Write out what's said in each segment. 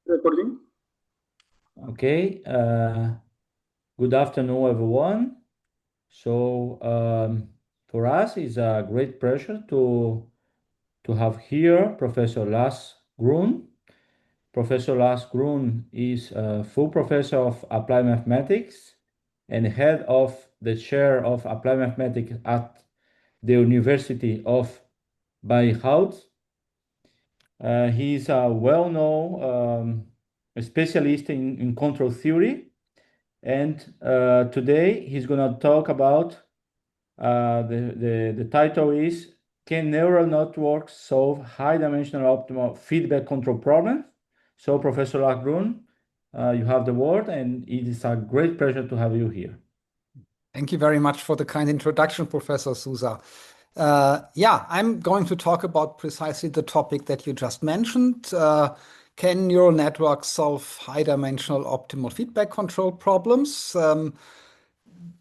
Recording. Okay, good afternoon, everyone. So for us, it's a great pleasure to have here Professor Lars Gruene. Professor Lars Gruene is a full professor of applied mathematics and head of the chair of applied mathematics at the University of Bayreuth. He's a well-known specialist in control theory. And today he's going to talk about the title is Can Neural Networks Solve High-Dimensional Optimal Feedback Control Problems? So Professor Lars Gruene, you have the word, and it is a great pleasure to have you here. Thank you very much for the kind introduction, Professor Sousa. I'm going to talk about precisely the topic that you just mentioned. Can neural networks solve high-dimensional optimal feedback control problems?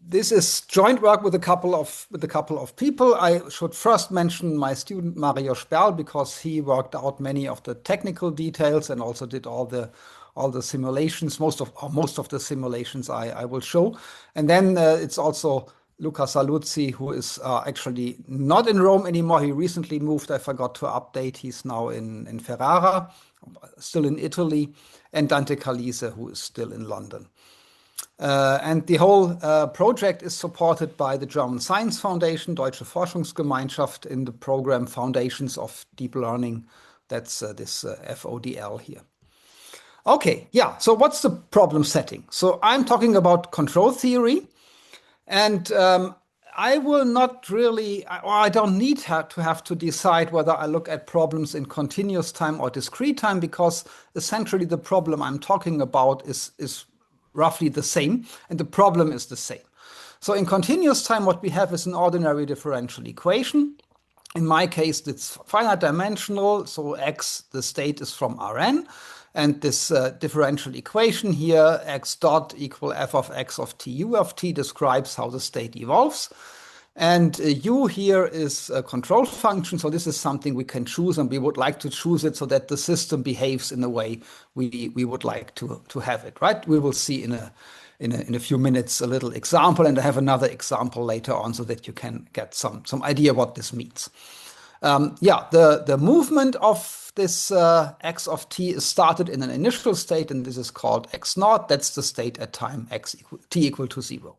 This is joint work with a couple of people. I should first mention my student Mario Sperl, because he worked out many of the technical details and also did all the simulations, most of the simulations I will show. And then it's also Luca Saluzzi, who is actually not in Rome anymore. He recently moved. I forgot to update. He's now in Ferrara, still in Italy, and Dante Calise, who is still in London. And the whole project is supported by the German Science Foundation, Deutsche Forschungsgemeinschaft, in the program Foundations of Deep Learning. That's this FODL here. Okay, so what's the problem setting? So I'm talking about control theory. And I will not really, or I don't need to have to decide whether I look at problems in continuous time or discrete time, because essentially the problem I'm talking about is roughly the same, and the problem is the same. So in continuous time, what we have is an ordinary differential equation. In my case, it's finite dimensional, so x, the state is from Rn. And this differential equation here, x dot equal f of x of t u of t, describes how the state evolves. And u here is a control function. So this is something we can choose, and we would like to choose it so that the system behaves in the way we would like to have it, right? We will see in a few minutes a little example, and I have another example later on so that you can get some idea what this means. The movement of this x of t is started in an initial state, and this is called x naught. That's the state at time t equal to 0.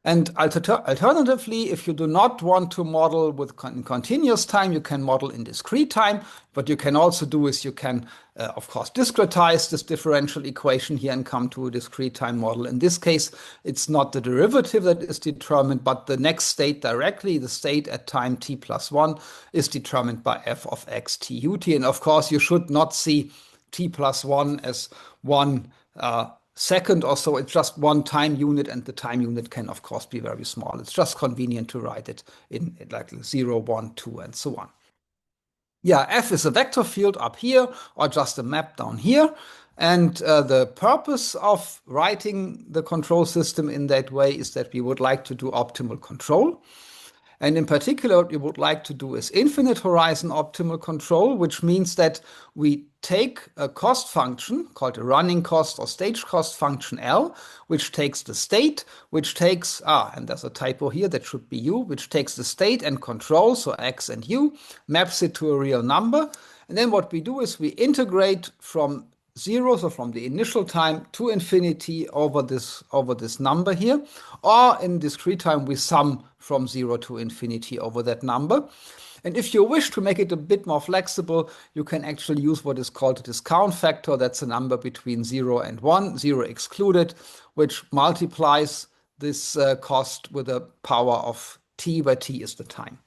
And alternatively, if you do not want to model with continuous time, you can model in discrete time. What you can also do is you can, of course, discretize this differential equation here and come to a discrete time model. In this case, it's not the derivative that is determined, but the next state directly, the state at time t plus 1, is determined by f of x t ut. And of course, you should not see t plus 1 as one second or so. It's just one time unit, and the time unit can, of course, be very small. It's just convenient to write it in like 0, 1, 2, and so on. F is a vector field up here, or just a map down here. And the purpose of writing the control system in that way is that we would like to do optimal control. And in particular, what we would like to do is infinite horizon optimal control, which means that we take a cost function called a running cost or stage cost function L, which takes the state, which takes, and there's a typo here, that should be u, which takes the state and control, so x and u, maps it to a real number. And then what we do is we integrate from 0, so from the initial time, to infinity over this number here, or in discrete time we sum from 0 to infinity over that number. And if you wish to make it a bit more flexible, you can actually use what is called a discount factor. That's a number between 0 and 1, 0 excluded, which multiplies this cost with a power of t, where t is the time.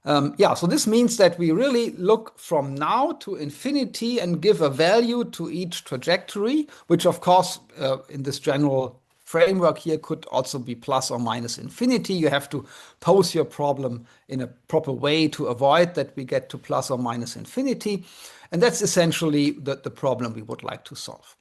So this means that we really look from now to infinity and give a value to each trajectory, which of course in this general framework here could also be plus or minus infinity. You have to pose your problem in a proper way to avoid that we get to plus or minus infinity. And that's essentially the problem we would like to solve.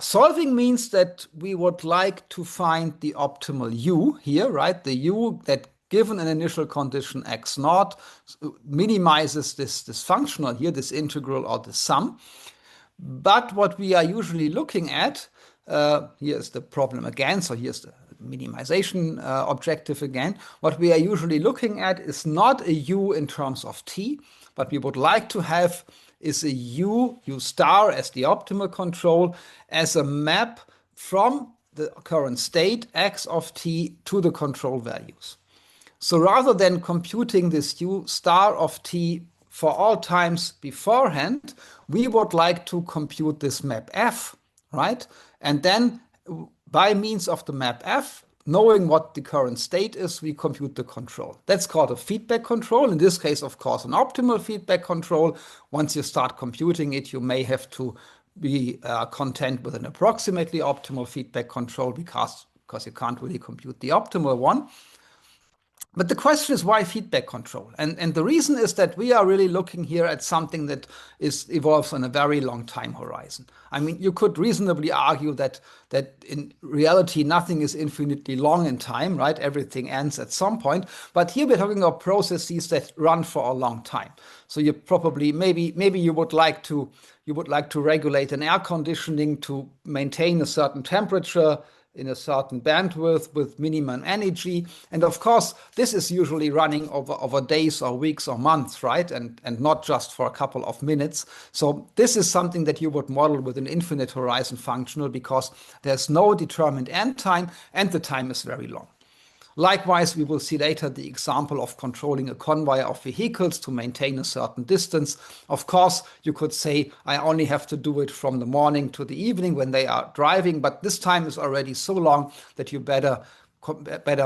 Solving means that we would like to find the optimal u here, right? The u that given an initial condition x naught, minimizes this functional here, this integral or the sum. But what we are usually looking at, here's the problem again, so here's the minimization objective again. What we are usually looking at is not a u in terms of t. What we would like to have is a u star as the optimal control, as a map from the current state x of t to the control values. So rather than computing this u star of t for all times beforehand, we would like to compute this map f, right? And then by means of the map f, knowing what the current state is, we compute the control. That's called a feedback control. In this case, of course, an optimal feedback control. Once you start computing it, you may have to be content with an approximately optimal feedback control because you can't really compute the optimal one. But the question is, why feedback control? And the reason is that we are really looking here at something that evolves on a very long time horizon. I mean, you could reasonably argue that in reality, nothing is infinitely long in time, right? Everything ends at some point. But here we're talking about processes that run for a long time. So you probably, maybe you would like to regulate an air conditioning to maintain a certain temperature in a certain bandwidth with minimum energy. And of course, this is usually running over days or weeks or months, right? And not just for a couple of minutes. So this is something that you would model with an infinite horizon functional because there's no determined end time and the time is very long. Likewise, we will see later the example of controlling a convoy of vehicles to maintain a certain distance. Of course, you could say, I only have to do it from the morning to the evening when they are driving, but this time is already so long that you better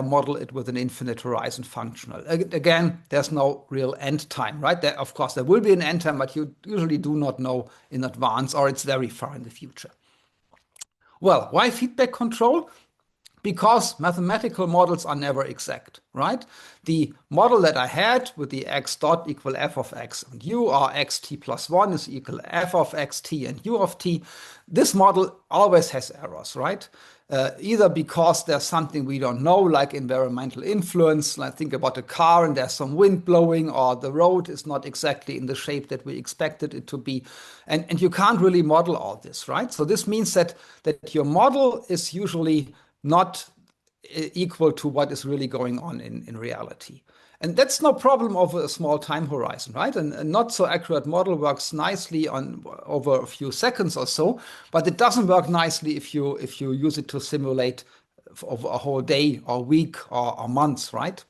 model it with an infinite horizon functional. Again, there's no real end time, right? Of course, there will be an end time, but you usually do not know in advance, or it's very far in the future. Well, why feedback control? Because mathematical models are never exact, right? The model that I had with the x dot equal f of x and u, or xt plus 1 is equal f of xt and u of t, this model always has errors, right? Either because there's something we don't know, like environmental influence, like think about a car and there's some wind blowing, or the road is not exactly in the shape that we expected it to be. And you can't really model all this, right? So this means that your model is usually not equal to what is really going on in reality. And that's no problem over a small time horizon, right? And a not so accurate model works nicely over a few seconds or so, but it doesn't work nicely if you use it to simulate over a whole day or week or months, right?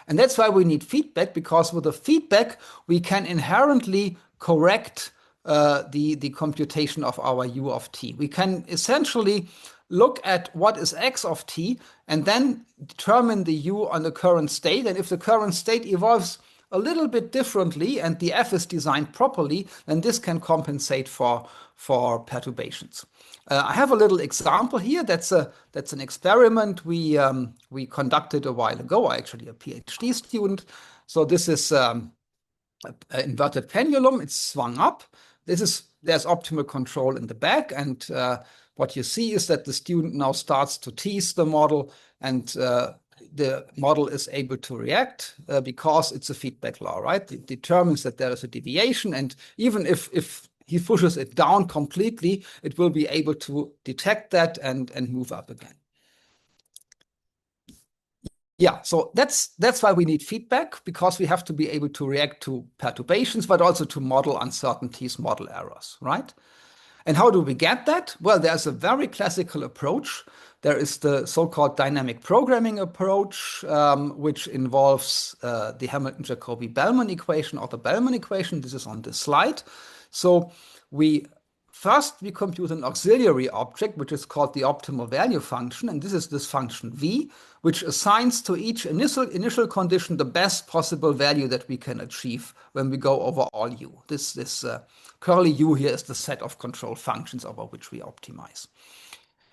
And that's why we need feedback, because with the feedback, we can inherently correct the computation of our u of t. We can essentially look at what is x of t and then determine the u on the current state. And if the current state evolves a little bit differently and the f is designed properly, then this can compensate for perturbations. I have a little example here. That's an experiment we conducted a while ago, actually a PhD student. So this is an inverted pendulum. It's swung up. There's optimal control in the back, and what you see is that the student now starts to tease the model, and the model is able to react because it's a feedback law, right? It determines that there is a deviation, and even if he pushes it down completely, it will be able to detect that and move up again. Yeah, so that's why we need feedback, because we have to be able to react to perturbations, but also to model uncertainties, model errors, right? And how do we get that? Well, there's a very classical approach. There is the so-called dynamic programming approach, which involves the Hamilton-Jacobi-Bellman equation, or the Bellman equation. This is on this slide. So first we compute an auxiliary object, which is called the optimal value function. And this is this function v, which assigns to each initial condition the best possible value that we can achieve when we go over all u. This curly u here is the set of control functions over which we optimize.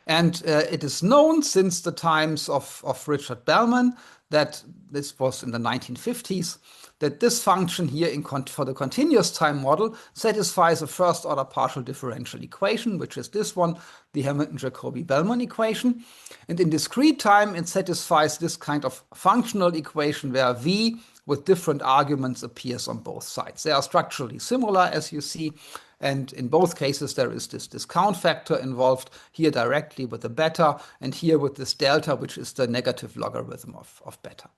And it is known since the times of Richard Bellman, that this was in the 1950s, that this function here for the continuous time model satisfies a first-order partial differential equation, which is this one, the Hamilton-Jacobi-Bellman equation. And in discrete time, it satisfies this kind of functional equation where v with different arguments appears on both sides. They are structurally similar, as you see, and in both cases there is this discount factor involved, here directly with the beta, and here with this delta, which is the negative logarithm of beta.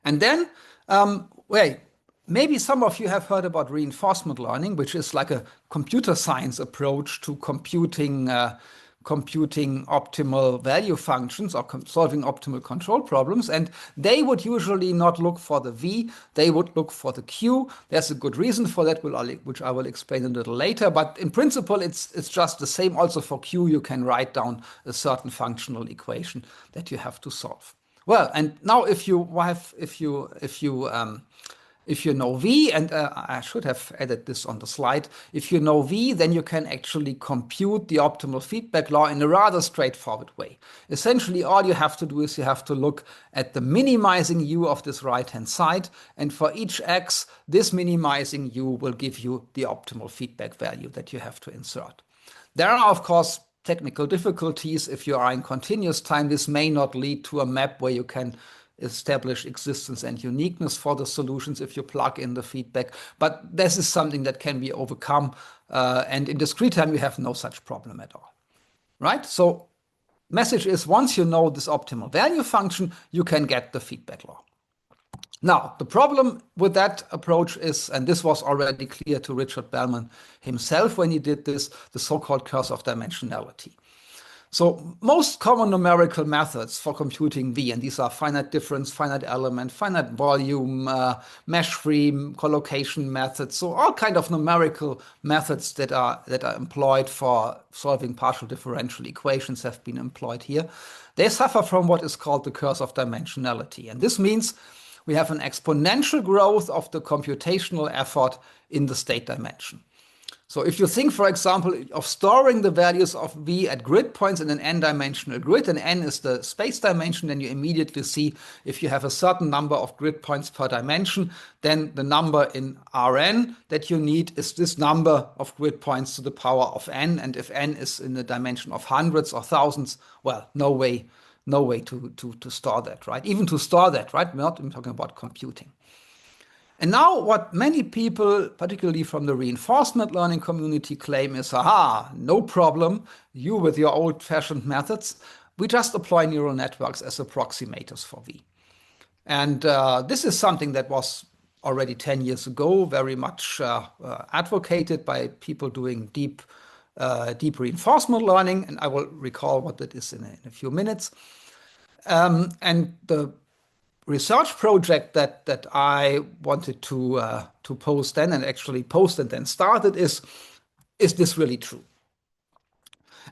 And then, wait, maybe some of you have heard about reinforcement learning, which is like a computer science approach to computing optimal value functions or solving optimal control problems. And they would usually not look for the v, they would look for the q. There's a good reason for that, which I will explain a little later. But in principle, it's just the same. Also for q, you can write down a certain functional equation that you have to solve. Well, and now if you know v, and I should have added this on the slide, if you know v, then you can actually compute the optimal feedback law in a rather straightforward way. Essentially, all you have to do is you have to look at the minimizing u of this right-hand side, and for each x, this minimizing u will give you the optimal feedback value that you have to insert. There are, of course, technical difficulties. If you are in continuous time, this may not lead to a map where you can establish existence and uniqueness for the solutions if you plug in the feedback. But this is something that can be overcome. And in discrete time, you have no such problem at all. Right? So message is, once you know this optimal value function, you can get the feedback law. Now, the problem with that approach is, and this was already clear to Richard Bellman himself when he did this, the so-called curse of dimensionality. So most common numerical methods for computing V, and these are finite difference, finite element, finite volume, mesh-free collocation methods, so all kind of numerical methods that are employed for solving partial differential equations have been employed here. They suffer from what is called the curse of dimensionality. And this means we have an exponential growth of the computational effort in the state dimension. So if you think, for example, of storing the values of v at grid points in an n-dimensional grid, and n is the space dimension, then you immediately see if you have a certain number of grid points per dimension, then the number in Rn that you need is this number of grid points to the power of n. And if n is in the dimension of hundreds or thousands, well, no way to store that, right? Even to store that, right? We're not even talking about computing. And now what many people, particularly from the reinforcement learning community, claim is, aha, no problem, you with your old-fashioned methods, we just apply neural networks as approximators for V. And this is something that was already 10 years ago very much advocated by people doing deep reinforcement learning, and I will recall what that is in a few minutes. And the research project that I wanted to post then, and actually post and then started, is this really true?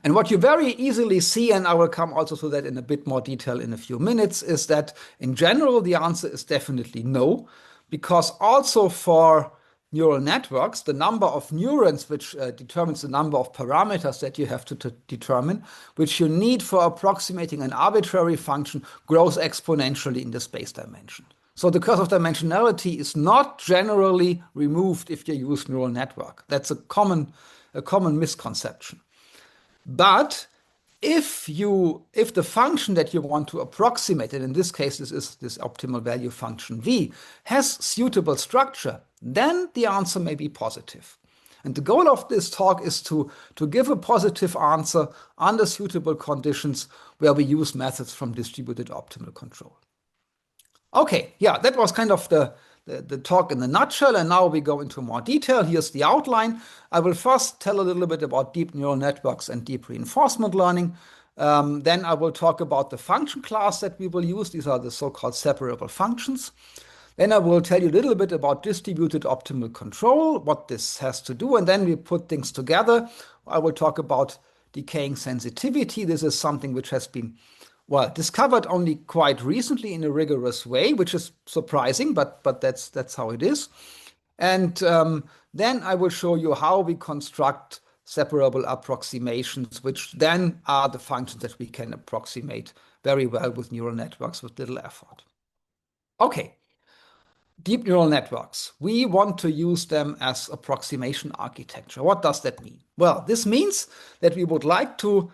And what you very easily see, and I will come also to that in a bit more detail in a few minutes, is that in general the answer is definitely no, because also for neural networks, the number of neurons, which determines the number of parameters that you have to determine, which you need for approximating an arbitrary function, grows exponentially in the space dimension. So the curse of dimensionality is not generally removed if you use neural network. That's a common misconception. But if the function that you want to approximate, and in this case this is this optimal value function v, has suitable structure, then the answer may be positive. And the goal of this talk is to give a positive answer under suitable conditions where we use methods from distributed optimal control. Okay, yeah, that was kind of the talk in a nutshell, and now we go into more detail. Here's the outline. I will first tell a little bit about deep neural networks and deep reinforcement learning. Then I will talk about the function class that we will use. These are the so-called separable functions. Then I will tell you a little bit about distributed optimal control, what this has to do, and then we put things together. I will talk about decaying sensitivity. This is something which has been, well, discovered only quite recently in a rigorous way, which is surprising, but that's how it is. And then I will show you how we construct separable approximations, which then are the functions that we can approximate very well with neural networks with little effort. Okay. deep neural networks, we want to use them as approximation architecture. What does that mean? Well, this means that we would like to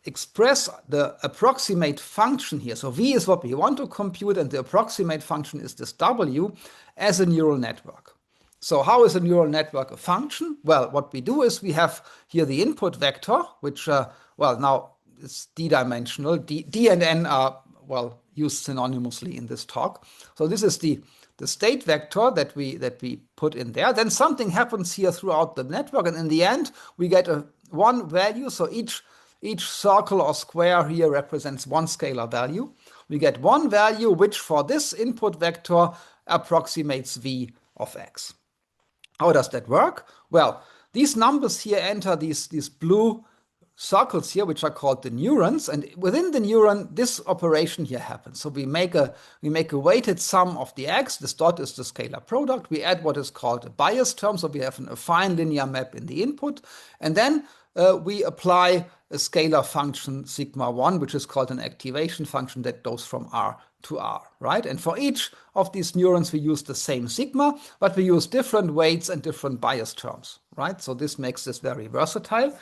express the approximate function here. So V is what we want to compute, and the approximate function is this W as a neural network. So how is a neural network a function? Well, what we do is we have here the input vector, which, well, now it's d-dimensional. D and n are, well, used synonymously in this talk. So this is the state vector that we put in there. Then something happens here throughout the network, and in the end, we get one value. So each circle or square here represents one scalar value. We get one value which for this input vector approximates v of x. How does that work? Well, these numbers here enter these blue circles here, which are called the neurons, and within the neuron, this operation here happens. So we make a weighted sum of the x. This dot is the scalar product. We add what is called a bias term, so we have an affine linear map in the input, and then we apply a scalar function sigma 1, which is called an activation function that goes from R to R, right? And for each of these neurons, we use the same sigma, but we use different weights and different bias terms, right? So this makes this very versatile.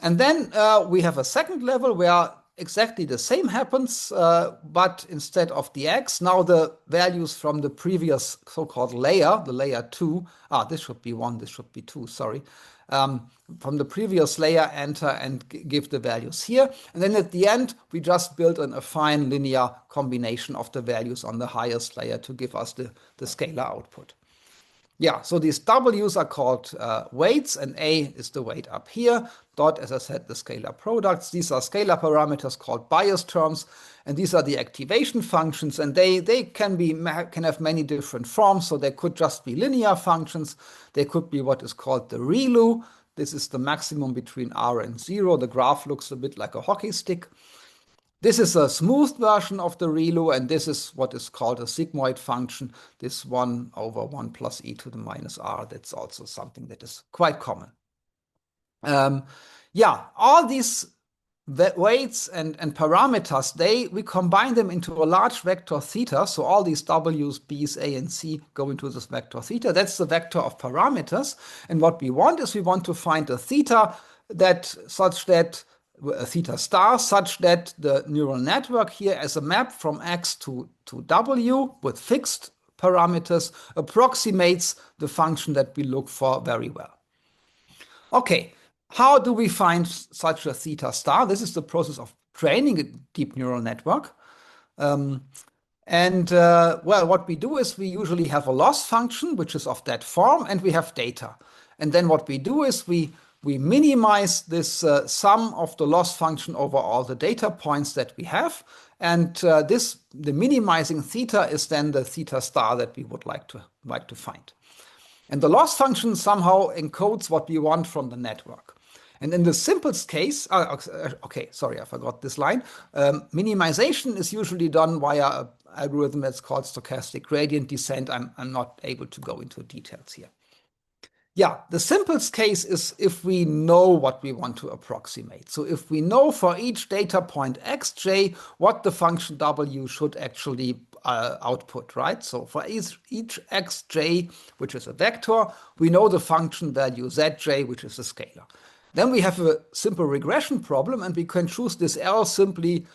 And then we have a second level where exactly the same happens, but instead of the x, now the values from the previous so-called layer, the layer 2, this should be 1, this should be 2, sorry, from the previous layer enter and give the values here. And then at the end, we just build an affine linear combination of the values on the highest layer to give us the scalar output. Yeah, so these W's are called weights, and A is the weight up here. Dot, as I said, the scalar products. These are scalar parameters called bias terms, and these are the activation functions, and they can have many different forms. So they could just be linear functions. They could be what is called the ReLU. This is the maximum between R and 0. The graph looks a bit like a hockey stick. This is a smooth version of the ReLU, and this is what is called a sigmoid function, this 1 over 1 plus e to the minus r. That's also something that is quite common. Yeah, all these weights and parameters, we combine them into a large vector theta. So all these w's, b's, a, and c go into this vector theta. That's the vector of parameters. And what we want is we want to find a theta a theta star such that the neural network here as a map from x to w with fixed parameters approximates the function that we look for very well. Okay, how do we find such a theta star? This is the process of training a deep neural network. Well, what we do is we usually have a loss function, which is of that form, and we have data. And then what we do is we minimize this sum of the loss function over all the data points that we have. And the minimizing theta is then the theta star that we would like to find. And the loss function somehow encodes what we want from the network. And in the simplest case, okay, sorry, I forgot this line. Minimization is usually done via an algorithm that's called stochastic gradient descent. I'm not able to go into details here. Yeah, the simplest case is if we know what we want to approximate. So if we know for each data point xj what the function w should actually output, right? So for each xj, which is a vector, we know the function value zj, which is a scalar. Then we have a simple regression problem, and we can choose this L simply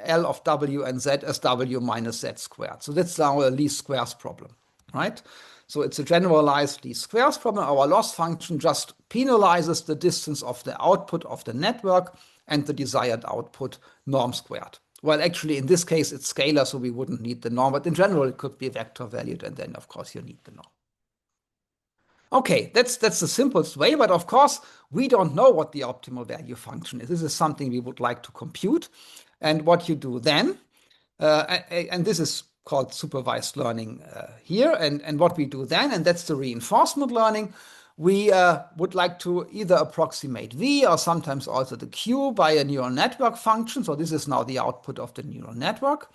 L of w and z as w minus z squared. So that's now a least squares problem, right? So it's a generalized least squares problem. Our loss function just penalizes the distance of the output of the network and the desired output norm squared. Well, actually, in this case, it's scalar, so we wouldn't need the norm. But in general, it could be vector valued, and then, of course, you need the norm. Okay, that's the simplest way. But of course, we don't know what the optimal value function is. This is something we would like to compute. And what you do then, and this is called supervised learning here. And what we do then, and that's the reinforcement learning, we would like to either approximate V or sometimes also the Q by a neural network function. So this is now the output of the neural network.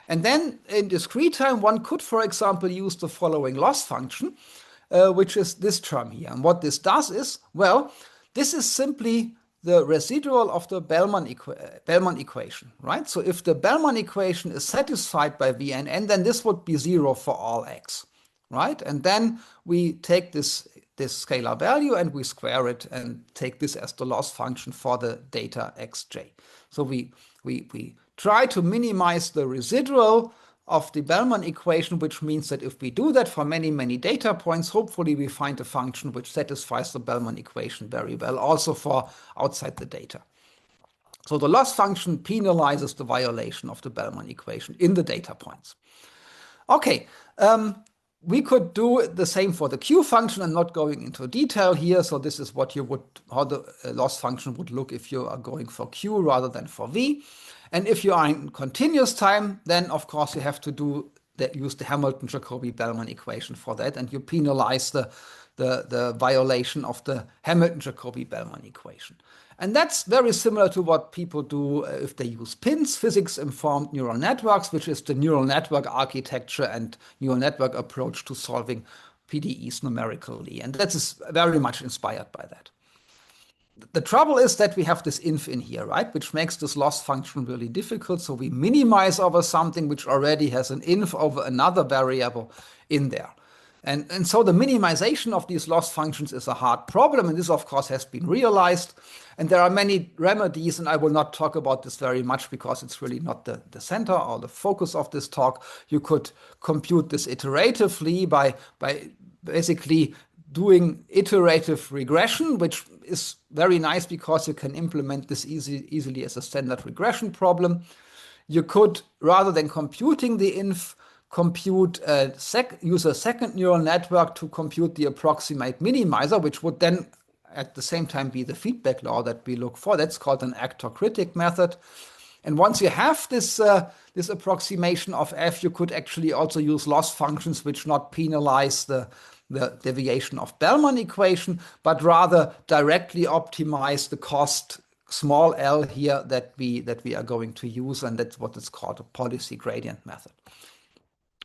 And then in discrete time, one could, for example, use the following loss function, which is this term here. And what this does is, well, this is simply the residual of the Bellman equation, right? So if the Bellman equation is satisfied by v and n, then this would be 0 for all x, right? And then we take this scalar value and we square it and take this as the loss function for the data xj. So we try to minimize the residual of the Bellman equation, which means that if we do that for many, many data points, hopefully we find a function which satisfies the Bellman equation very well, also for outside the data. So the loss function penalizes the violation of the Bellman equation in the data points. Okay, we could do the same for the Q function. I'm not going into detail here. So this is what how the loss function would look if you are going for Q rather than for V. And if you are in continuous time, then of course you have to use the Hamilton-Jacobi-Bellman equation for that, and you penalize the violation of the Hamilton-Jacobi-Bellman equation. And that's very similar to what people do if they use PINs, physics-informed neural networks, which is the neural network architecture and neural network approach to solving PDEs numerically. And that is very much inspired by that. The trouble is that we have this inf in here, right, which makes this loss function really difficult. So we minimize over something which already has an inf over another variable in there. And so the minimization of these loss functions is a hard problem. And this, of course, has been realized. And there are many remedies, and I will not talk about this very much because it's really not the center or the focus of this talk. You could compute this iteratively by basically doing iterative regression, which is very nice because you can implement this easily as a standard regression problem. You could, rather than computing the inf, use a second neural network to compute the approximate minimizer, which would then at the same time be the feedback law that we look for. That's called an actor-critic method. And once you have this approximation of f, you could actually also use loss functions which not penalize the deviation of Bellman equation, but rather directly optimize the cost small l here that we are going to use, and that's what is called a policy gradient method.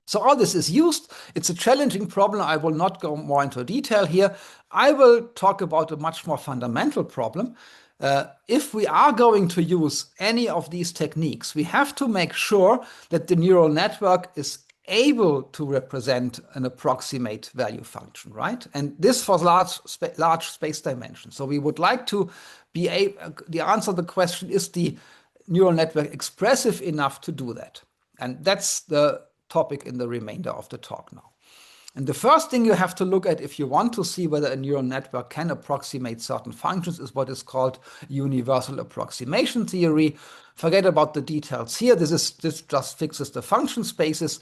So all this is used. It's a challenging problem. I will not go more into detail here. I will talk about a much more fundamental problem. If we are going to use any of these techniques, we have to make sure that the neural network is able to represent an approximate value function, right? And this for large space dimensions. So we would like to be able, the answer to the question, is the neural network expressive enough to do that? And that's the topic in the remainder of the talk now. And the first thing you have to look at if you want to see whether a neural network can approximate certain functions is what is called universal approximation theory. Forget about the details here. This just fixes the function spaces.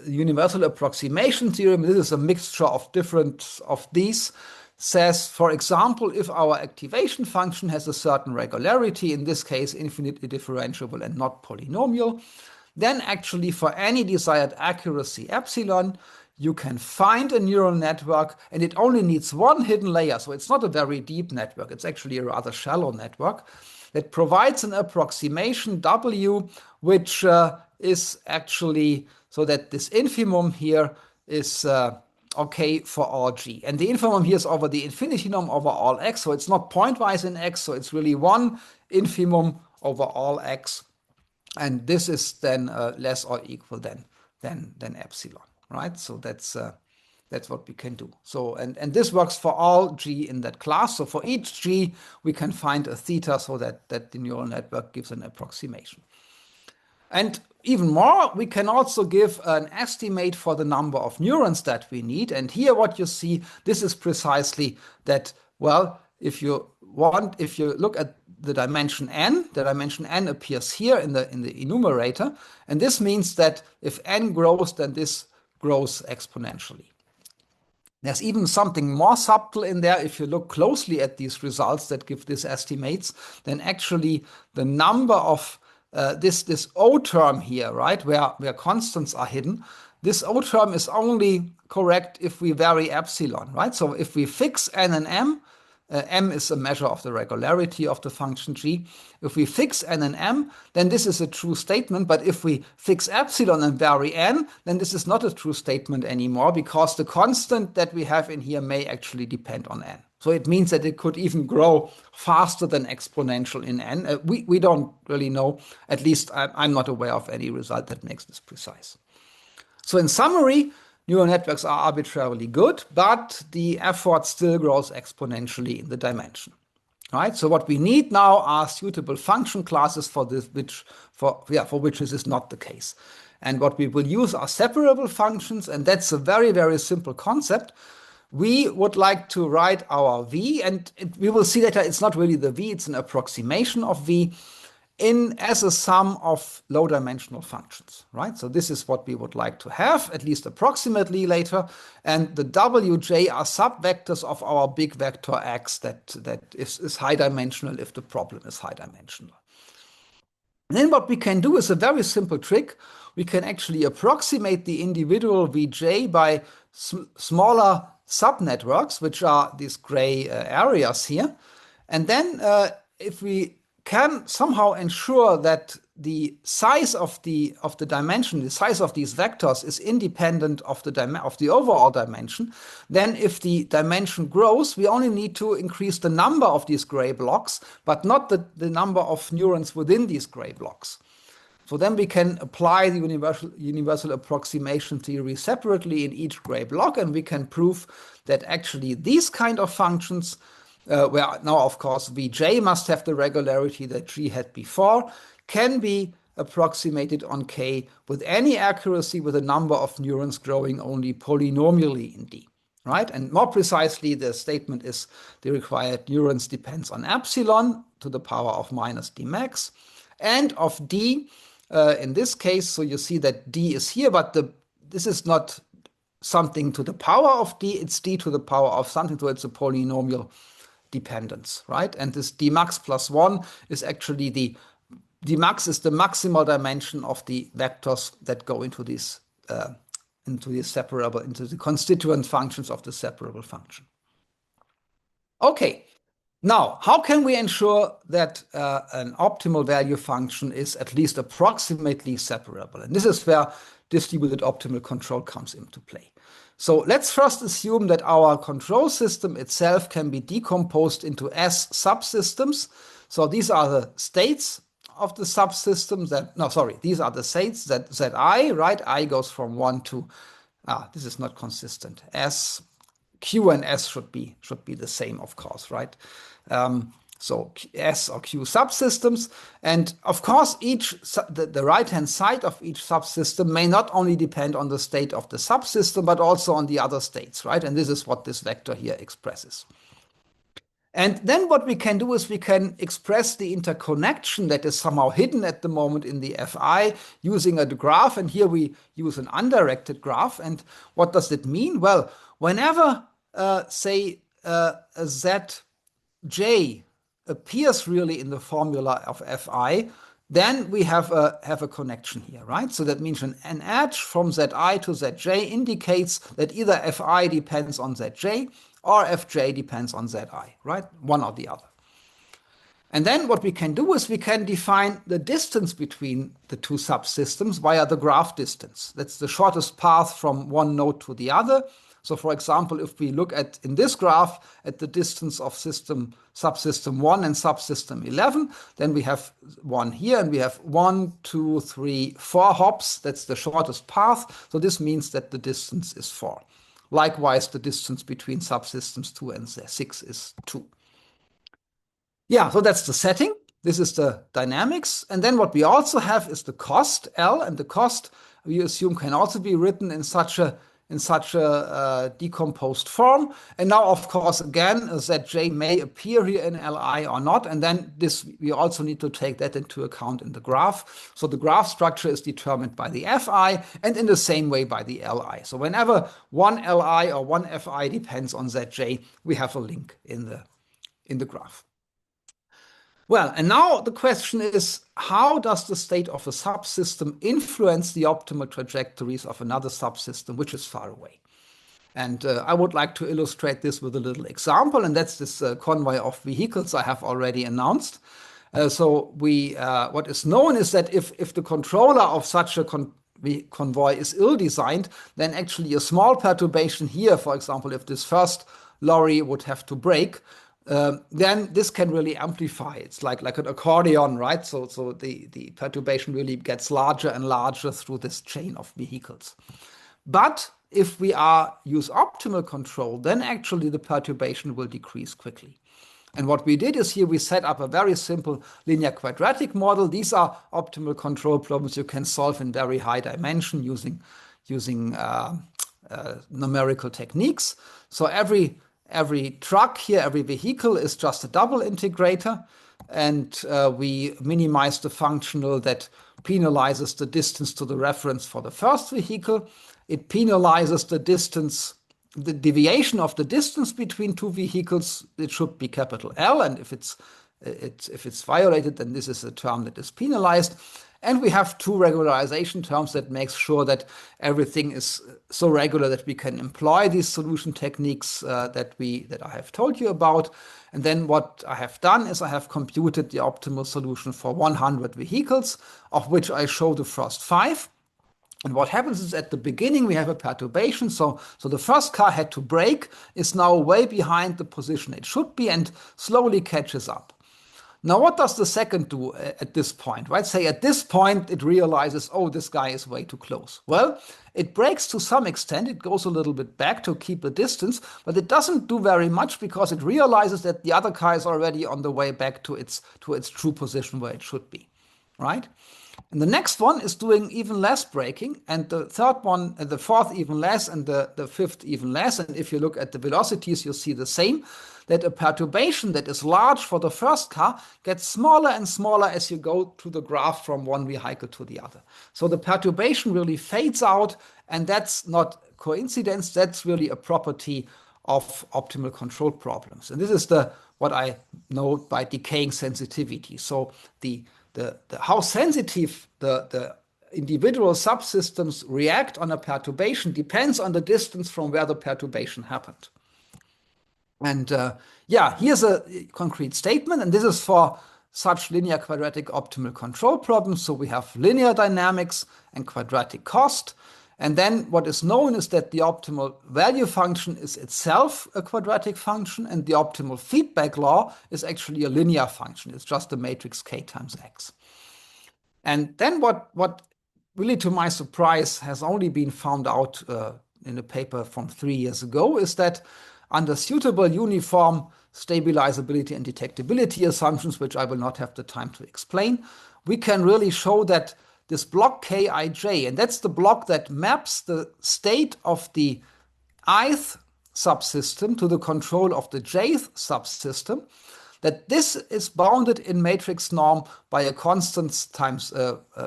Universal approximation theorem, this is a mixture of different of these, says, for example, if our activation function has a certain regularity, in this case infinitely differentiable and not polynomial, then actually for any desired accuracy epsilon, you can find a neural network, and it only needs one hidden layer. So it's not a very deep network. It's actually a rather shallow network that provides an approximation W, which is actually so that this infimum here is okay for all g. And the infimum here is over the infinity norm over all x. So it's not pointwise in x. So it's really one infimum over all x. And this is then less or equal than epsilon, right? So that's what we can do. So and this works for all g in that class. So for each g, we can find a theta so that the neural network gives an approximation. And even more, we can also give an estimate for the number of neurons that we need. And here what you see, this is precisely that, well, if you look at the dimension n appears here in the enumerator, and this means that if n grows, then this grows exponentially. There's even something more subtle in there. If you look closely at these results that give these estimates, then actually the number of this O term here, right, where constants are hidden, this O term is only correct if we vary epsilon, right? So if we fix n and m is a measure of the regularity of the function g. If we fix n and m, then this is a true statement. But if we fix epsilon and vary n, then this is not a true statement anymore because the constant that we have in here may actually depend on n. So it means that it could even grow faster than exponential in n. We don't really know. At least I'm not aware of any result that makes this precise. So in summary, neural networks are arbitrarily good, but the effort still grows exponentially in the dimension. Right? So what we need now are suitable function classes for this, for which this is not the case. And what we will use are separable functions, and that's a very, very simple concept. We would like to write our v, and we will see later it's not really the v, it's an approximation of v, as a sum of low-dimensional functions, right? So this is what we would like to have, at least approximately later. And the wj are subvectors of our big vector x that is high-dimensional if the problem is high-dimensional. And then what we can do is a very simple trick. We can actually approximate the individual vj by smaller subnetworks, which are these gray areas here. And then if we can somehow ensure that the size of the dimension, the size of these vectors is independent of the overall dimension, then if the dimension grows, we only need to increase the number of these gray blocks, but not the number of neurons within these gray blocks. So then we can apply the universal approximation theory separately in each gray block, and we can prove that actually these kind of functions, where now of course vj must have the regularity that g had before, can be approximated on k with any accuracy with a number of neurons growing only polynomially in D. Right? And more precisely, the statement is the required neurons depends on epsilon to the power of minus d max, and of D in this case. So you see that D is here, but this is not something to the power of D, it's D to the power of something, so it's a polynomial dependence, right? And this d max plus 1 is actually d max is the maximal dimension of the vectors that go into these into the constituent functions of the separable function. Okay, now how can we ensure that an optimal value function is at least approximately separable? And this is where distributed optimal control comes into play. So let's first assume that our control system itself can be decomposed into S subsystems. So these are the states of the subsystems these are the states that Zi, right? I goes from 1 to, this is not consistent. S, Q and S should be the same, of course, right? So S or Q subsystems. And of course, the right-hand side of each subsystem may not only depend on the state of the subsystem, but also on the other states, right? And this is what this vector here expresses. And then what we can do is we can express the interconnection that is somehow hidden at the moment in the Fi using a graph. And here we use an undirected graph. And what does it mean? Well, whenever, say, a Zj appears really in the formula of Fi, then we have a connection here, right? So that means an edge from Zi to Zj indicates that either Fi depends on Zj or Fj depends on Zi, right? One or the other. And then what we can do is we can define the distance between the two subsystems via the graph distance. That's the shortest path from one node to the other. So for example, if we look at, in this graph, at the distance of subsystem 1 and subsystem 11, then we have 1 here, and we have 1, 2, 3, 4 hops. That's the shortest path. So this means that the distance is 4. Likewise, the distance between subsystems 2 and 6 is 2. Yeah, so that's the setting. This is the dynamics. And then what we also have is the cost, L, and the cost, we assume, can also be written in such a decomposed form. And now, of course, again, Zj may appear here in Li or not. And then this, we also need to take that into account in the graph. So the graph structure is determined by the Fi and in the same way by the Li. So whenever one Li or one Fi depends on Zj, we have a link in the graph. Well, and now the question is, how does the state of a subsystem influence the optimal trajectories of another subsystem which is far away? And I would like to illustrate this with a little example, and that's this convoy of vehicles I have already announced. So what is known is that if the controller of such a convoy is ill-designed, then actually a small perturbation here, for example, if this first lorry would have to brake, then this can really amplify. It's like an accordion, right? So the perturbation really gets larger and larger through this chain of vehicles. But if we use optimal control, then actually the perturbation will decrease quickly. And what we did is here we set up a very simple linear quadratic model. These are optimal control problems you can solve in very high dimension using numerical techniques. So every truck here, every vehicle is just a double integrator, and we minimize the functional that penalizes the distance to the reference for the first vehicle. It penalizes the distance, the deviation of the distance between two vehicles. It should be capital L, and if it's violated, then this is a term that is penalized. And we have two regularization terms that makes sure that everything is so regular that we can employ these solution techniques that I have told you about. And then what I have done is I have computed the optimal solution for 100 vehicles, of which I show the first 5. And what happens is at the beginning we have a perturbation. So the first car had to brake, is now way behind the position it should be, and slowly catches up. Now, what does the second do at this point, right? Say at this point, it realizes, oh, this guy is way too close. Well, it brakes to some extent. It goes a little bit back to keep the distance, but it doesn't do very much because it realizes that the other car is already on the way back to its true position where it should be, right? And the next one is doing even less braking, and the third one, the fourth even less, and the fifth even less. And if you look at the velocities, you see the same, that a perturbation that is large for the first car gets smaller and smaller as you go through the graph from one vehicle to the other. So the perturbation really fades out, and that's not coincidence. That's really a property of optimal control problems. And this is what I know by decaying sensitivity. So how sensitive the individual subsystems react on a perturbation depends on the distance from where the perturbation happened. And here's a concrete statement, and this is for such linear quadratic optimal control problems. So we have linear dynamics and quadratic cost. And then what is known is that the optimal value function is itself a quadratic function, and the optimal feedback law is actually a linear function. It's just a matrix K times X. And then what really to my surprise has only been found out in a paper from 3 years ago is that under suitable uniform stabilizability and detectability assumptions, which I will not have the time to explain, we can really show that this block Kij, and that's the block that maps the state of the ith subsystem to the control of the jth subsystem, that this is bounded in matrix norm by a constant times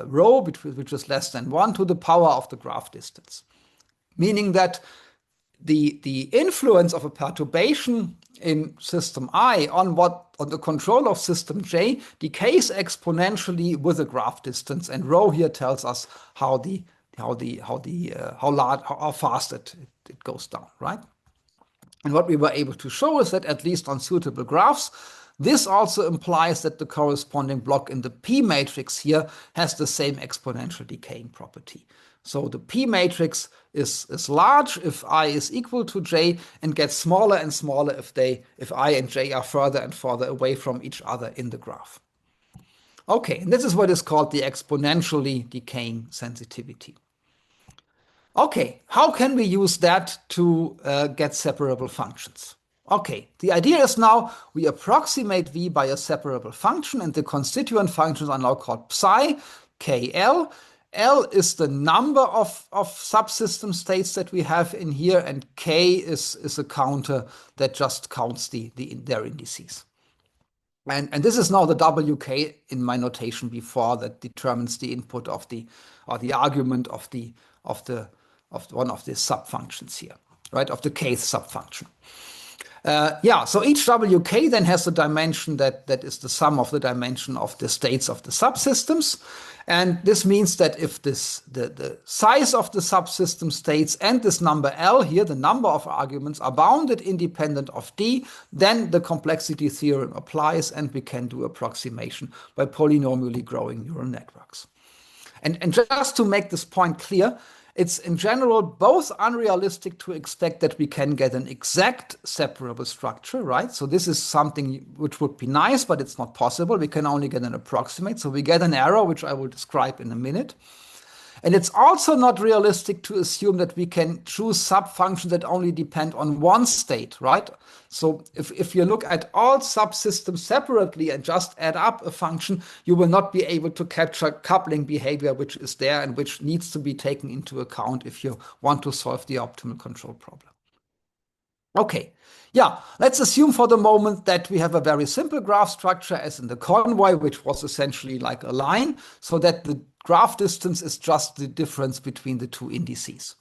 rho, which is less than 1 to the power of the graph distance. Meaning that the influence of a perturbation in system I on the control of system J decays exponentially with the graph distance, and rho here tells us how fast it goes down, right? And what we were able to show is that at least on suitable graphs, this also implies that the corresponding block in the P matrix here has the same exponential decaying property. So the P matrix is large if I is equal to J, and gets smaller and smaller if I and J are further and further away from each other in the graph. Okay, and this is what is called the exponentially decaying sensitivity. Okay, how can we use that to get separable functions? Okay, the idea is now we approximate V by a separable function, and the constituent functions are now called psi, KL. L is the number of subsystem states that we have in here, and K is a counter that just counts their indices. And this is now the WK in my notation before that determines the input of the argument of one of the subfunctions here, right? Of the kth subfunction. So each WK then has a dimension that is the sum of the dimension of the states of the subsystems. And this means that if the size of the subsystem states and this number L here, the number of arguments, are bounded independent of D, then the complexity theorem applies, and we can do approximation by polynomially growing neural networks. And just to make this point clear, it's in general both unrealistic to expect that we can get an exact separable structure, right? So this is something which would be nice, but it's not possible. We can only get an approximate. So we get an error, which I will describe in a minute. And it's also not realistic to assume that we can choose subfunctions that only depend on one state, right? So if you look at all subsystems separately and just add up a function, you will not be able to capture coupling behavior which is there and which needs to be taken into account if you want to solve the optimal control problem. Okay, yeah, let's assume for the moment that we have a very simple graph structure as in the convoy, which was essentially like a line, so that the graph distance is just the difference between the two indices.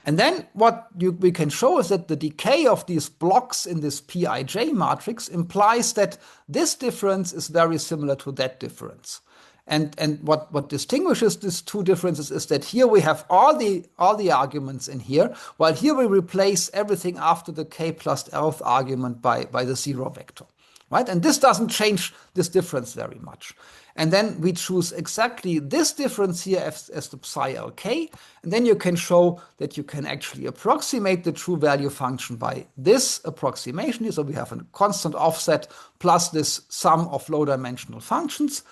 And then what we can show is that the decay of these blocks in this Pij matrix implies that this difference is very similar to that difference. And what distinguishes these two differences is that here we have all the arguments in here, while here we replace everything after the k plus lth argument by the zero vector, right? And this doesn't change this difference very much. And then we choose exactly this difference here as the psi lk, and then you can show that you can actually approximate the true value function by this approximation. So we have a constant offset plus this sum of low dimensional functions.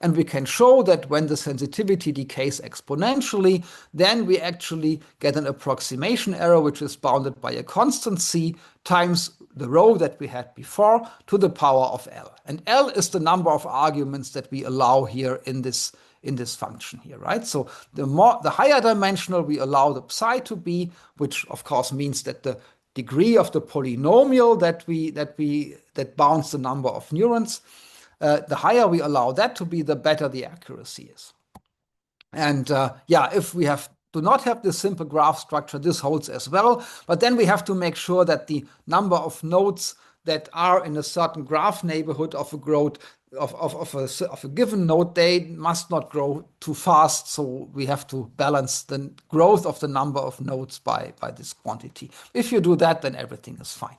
And we can show that when the sensitivity decays exponentially, then we actually get an approximation error, which is bounded by a constant c times the rho that we had before to the power of L. And L is the number of arguments that we allow here in this function here, right? So the higher dimensional we allow the psi to be, which of course means that the degree of the polynomial that bounds the number of neurons, the higher we allow that to be, the better the accuracy is. And yeah, if we do not have this simple graph structure, this holds as well. But then we have to make sure that the number of nodes that are in a certain graph neighborhood of a growth of a given node, they must not grow too fast. So we have to balance the growth of the number of nodes by this quantity. If you do that, then everything is fine.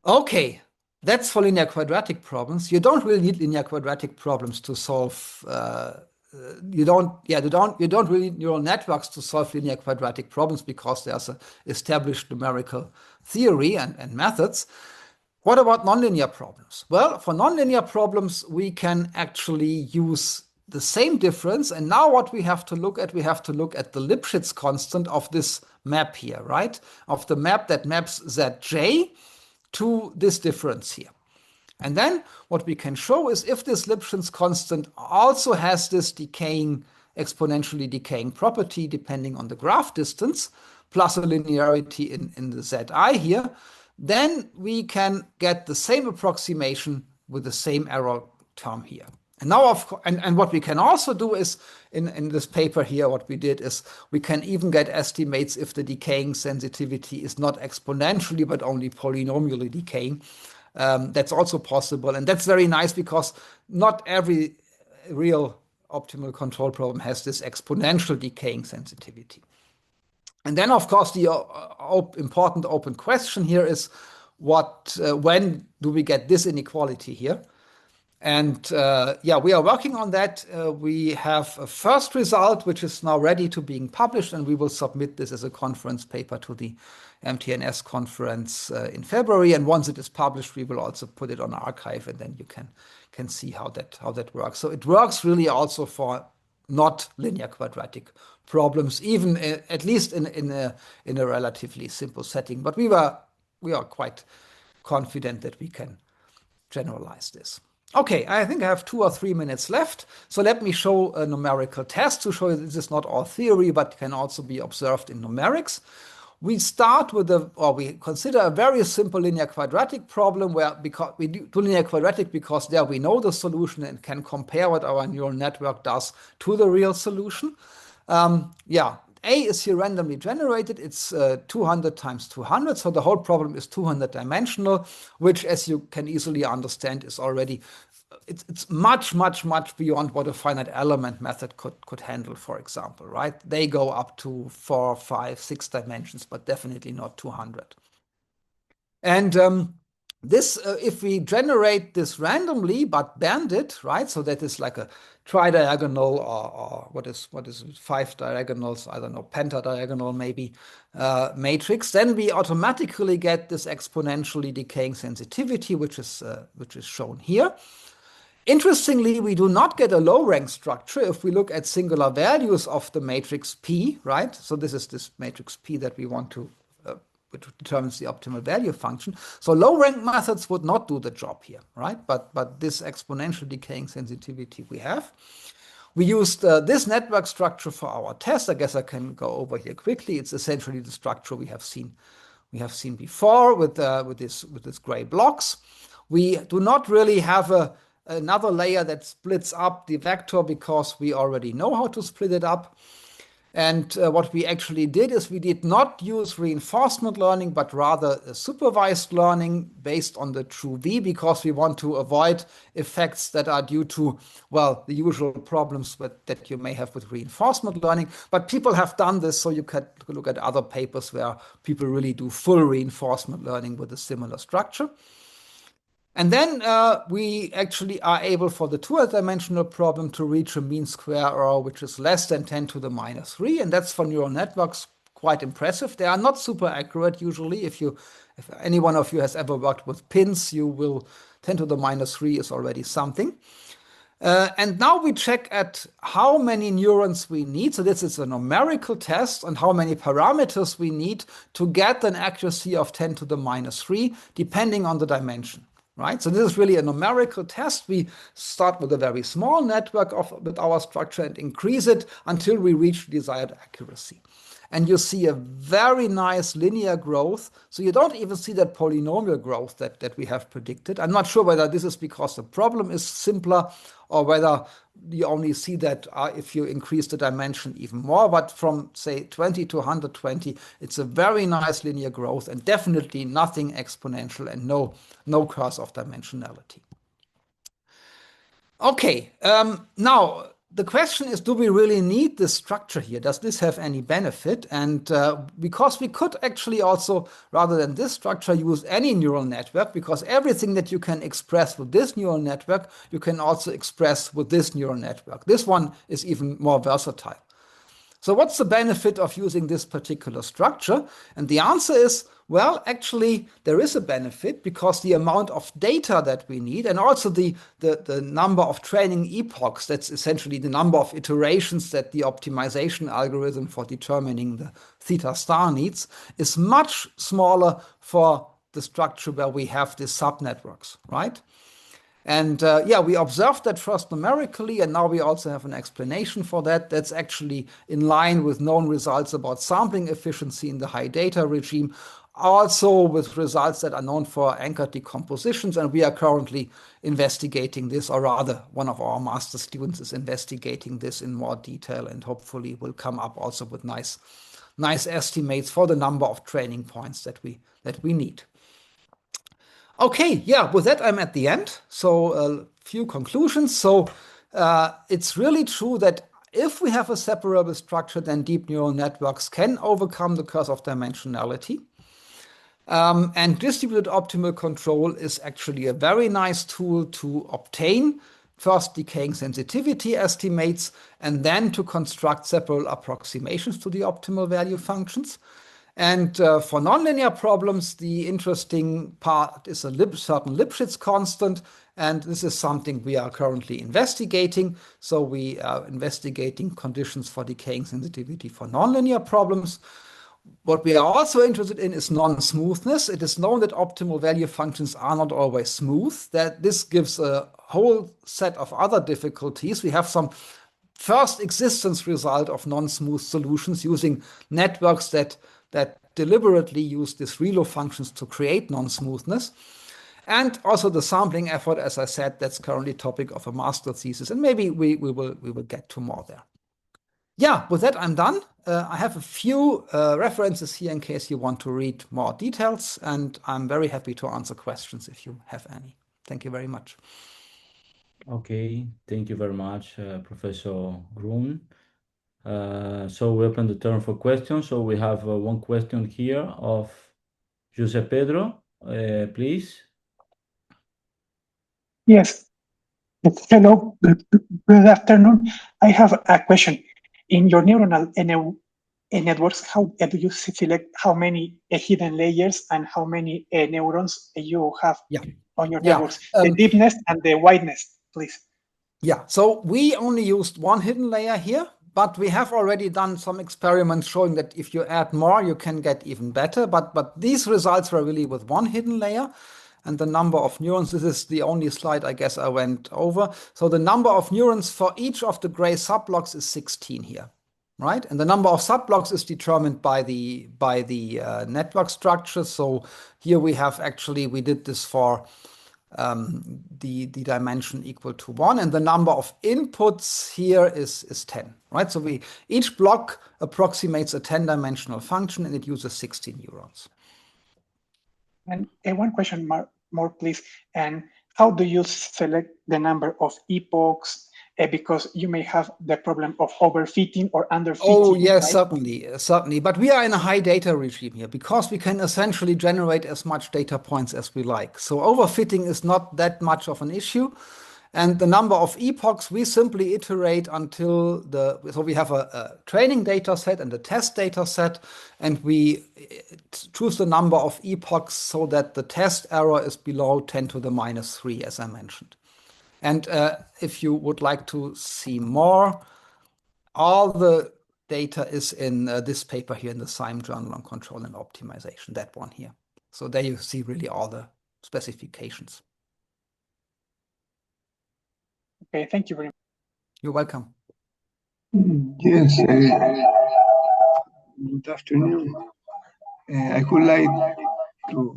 Okay. That's for linear quadratic problems. You don't really need linear quadratic problems to solve. You don't really need neural networks to solve linear quadratic problems because there's an established numerical theory and methods. What about nonlinear problems? Well, for nonlinear problems, we can actually use the same difference. And now what we have to look at the Lipschitz constant of this map here, right? Of the map that maps Zj to this difference here. And then what we can show is if this Lipschitz constant also has this exponentially decaying property depending on the graph distance, plus a linearity in the Zi here, then we can get the same approximation with the same error term here. And now, and what we can also do is, in this paper here, what we did is we can even get estimates if the decaying sensitivity is not exponentially, but only polynomially decaying. That's also possible. And that's very nice because not every real optimal control problem has this exponential decaying sensitivity. And then, of course, the important open question here is when do we get this inequality here? And yeah, we are working on that. We have a first result, which is now ready to being published, and we will submit this as a conference paper to the MTNS conference in February. And once it is published, we will also put it on arXiv, and then you can see how that works. So it works really also for not linear quadratic problems, even at least in a relatively simple setting. But we are quite confident that we can generalize this. Okay, I think I have 2 or 3 minutes left. So let me show a numerical test to show you this is not all theory, but can also be observed in numerics. We start with we consider a very simple linear quadratic problem because we do linear quadratic because there we know the solution and can compare what our neural network does to the real solution. Yeah, A is here randomly generated. It's 200 times 200. So the whole problem is 200 dimensional, which, as you can easily understand, is already, it's much, much, much beyond what a finite element method could handle, for example, right? They go up to 4, 5, 6 dimensions, but definitely not 200. And This, if we generate this randomly but band it, right? So that is like a tridiagonal or what is it, 5 diagonals, I don't know, pentadiagonal maybe, matrix, then we automatically get this exponentially decaying sensitivity, which is shown here. Interestingly, we do not get a low rank structure if we look at singular values of the matrix P, right? So this is this matrix P that we want to, which determines the optimal value function. So low rank methods would not do the job here, right? But this exponential decaying sensitivity we have. We used this network structure for our test. I guess I can go over here quickly. It's essentially the structure we have seen before with this gray blocks. We do not really have another layer that splits up the vector because we already know how to split it up. And what we actually did is we did not use reinforcement learning, but rather supervised learning based on the true V, because we want to avoid effects that are due to, well, the usual problems that you may have with reinforcement learning. But people have done this, so you can look at other papers where people really do full reinforcement learning with a similar structure. And then we actually are able for the two-dimensional problem to reach a mean square error which is less than 10 to the minus 3. And that's for neural networks quite impressive. They are not super accurate usually. If any one of you has ever worked with pins, you will 10 to the minus 3 is already something. And now we check at how many neurons we need. So this is a numerical test on how many parameters we need to get an accuracy of 10 to the minus 3, depending on the dimension. Right? So this is really a numerical test. We start with a very small network with our structure and increase it until we reach desired accuracy. And you see a very nice linear growth. So you don't even see that polynomial growth that we have predicted. I'm not sure whether this is because the problem is simpler or whether you only see that if you increase the dimension even more. But from, say, 20 to 120, it's a very nice linear growth and definitely nothing exponential and no curse of dimensionality. Okay, now the question is, do we really need this structure here? Does this have any benefit? And because we could actually also, rather than this structure, use any neural network, because everything that you can express with this neural network, you can also express with this neural network. This one is even more versatile. So what's the benefit of using this particular structure? And the answer is, well, actually, there is a benefit because the amount of data that we need and also the number of training epochs, that's essentially the number of iterations that the optimization algorithm for determining the theta star needs, is much smaller for the structure where we have these subnetworks, right? And yeah, we observed that first numerically, and now we also have an explanation for that. That's actually in line with known results about sampling efficiency in the high data regime, also with results that are known for anchored decompositions. And we are currently investigating this, or rather, one of our master students is investigating this in more detail, and hopefully will come up also with nice estimates for the number of training points that we need. Okay, yeah, with that, I'm at the end. So a few conclusions. So it's really true that if we have a separable structure, then deep neural networks can overcome the curse of dimensionality. And distributed optimal control is actually a very nice tool to obtain first decaying sensitivity estimates and then to construct several approximations to the optimal value functions. And for nonlinear problems, the interesting part is a certain Lipschitz constant, and this is something we are currently investigating. So we are investigating conditions for decaying sensitivity for nonlinear problems. What we are also interested in is non-smoothness. It is known that optimal value functions are not always smooth, that this gives a whole set of other difficulties. We have some first existence result of non-smooth solutions using networks that deliberately use these ReLU functions to create non-smoothness. And also the sampling effort, as I said, that's currently topic of a master thesis, and maybe we will get to more there. Yeah, with that, I'm done. I have a few references here in case you want to read more details, and I'm very happy to answer questions if you have any. Thank you very much. Okay, thank you very much, Professor Gruene. So we open the turn for questions. So we have one question here of Jose Pedro, please. Yes. Hello, good afternoon. I have a question. In your neuronal networks, how do you select how many hidden layers and how many neurons you have on your networks? The deepness and the wideness, please. Yeah, so we only used one hidden layer here, but we have already done some experiments showing that if you add more, you can get even better. But these results were really with one hidden layer. And the number of neurons, this is the only slide I guess I went over. So the number of neurons for each of the gray subblocks is 16 here, right? And the number of subblocks is determined by the network structure. So here we have actually, we did this for the dimension equal to 1, and the number of inputs here is 10, right? So each block approximates a 10-dimensional function, and it uses 16 neurons. And one question more, please. And how do you select the number of epochs? Because you may have the problem of overfitting or underfitting. Oh, yes, right? certainly. But we are in a high data regime here because we can essentially generate as much data points as we like. So overfitting is not that much of an issue. And the number of epochs, we simply iterate until so we have a training data set and a test data set, and we choose the number of epochs so that the test error is below 10 to the minus 3, as I mentioned. And if you would like to see more, all the data is in this paper here in the SIME Journal on Control and Optimization, that one here. So there you see really all the specifications. Okay, thank you very much. You're welcome. Yes, good afternoon. I would like to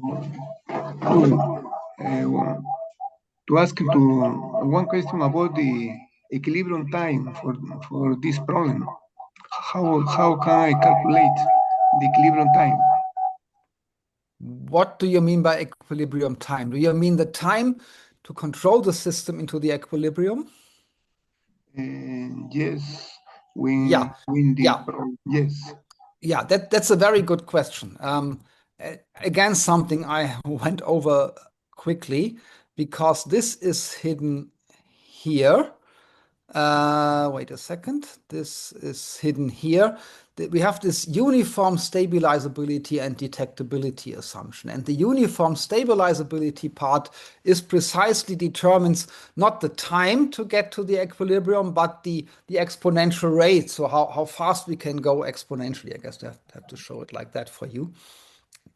ask one question about the equilibrium time for this problem. How can I calculate the equilibrium time? What do you mean by equilibrium time? Do you mean the time to control the system into the equilibrium? Yes. Yes. Yeah, that's a very good question. Again, something I went over quickly because this is hidden here. Wait a second. This is hidden here. We have this uniform stabilizability and detectability assumption. And the uniform stabilizability part is precisely determines not the time to get to the equilibrium, but the exponential rate. So how fast we can go exponentially. I guess I have to show it like that for you.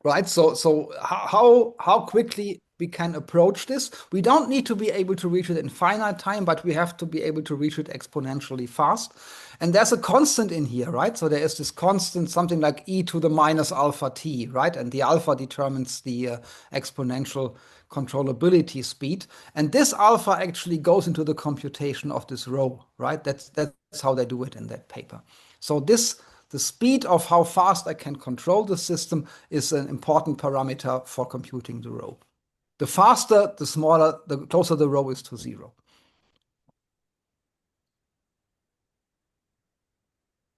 Right? So how quickly we can approach this. We don't need to be able to reach it in finite time, but we have to be able to reach it exponentially fast. And there's a constant in here, right? So there is this constant, something like e to the minus alpha t, right? And the alpha determines the exponential controllability speed. And this alpha actually goes into the computation of this rho, right? That's how they do it in that paper. So the speed of how fast I can control the system is an important parameter for computing the rho. The faster, the smaller, the closer the rho is to 0.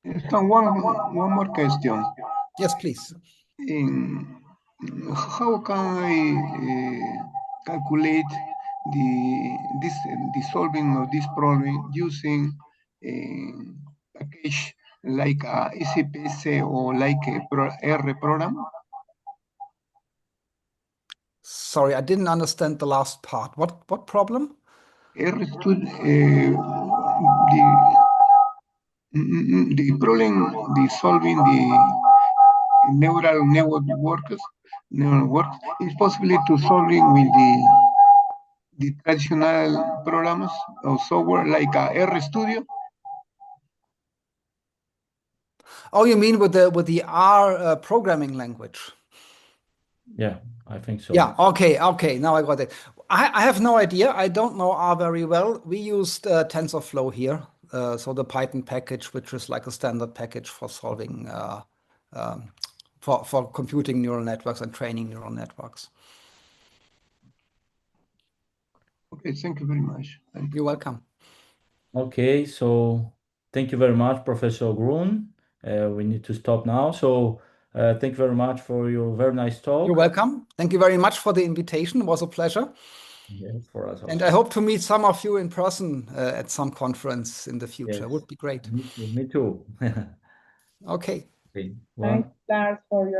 One more question. Yes, please. How can I calculate the solving of this problem using a package like a ECPS or like a R program? Sorry, I didn't understand the last part. What problem? The problem, solving the neural network is possibly to solving with the traditional programs or software like R Studio. Oh, you mean with the R programming language? Yeah, I think so. Yeah. Okay. Now I got it. I have no idea. I don't know R very well. We used TensorFlow here, so the Python package, which is like a standard package for solving for computing neural networks and training neural networks. Okay, thank you very much. You're welcome. Okay, so thank you very much, Professor Gruene. We need to stop now. So thank you very much for your very nice talk. You're welcome. Thank you very much for the invitation. It was a pleasure. Yes, for us And also. I hope to meet some of you in person at some conference in the future. Yes. Would be great. Me too. Okay. Okay. Thanks, Lars, for your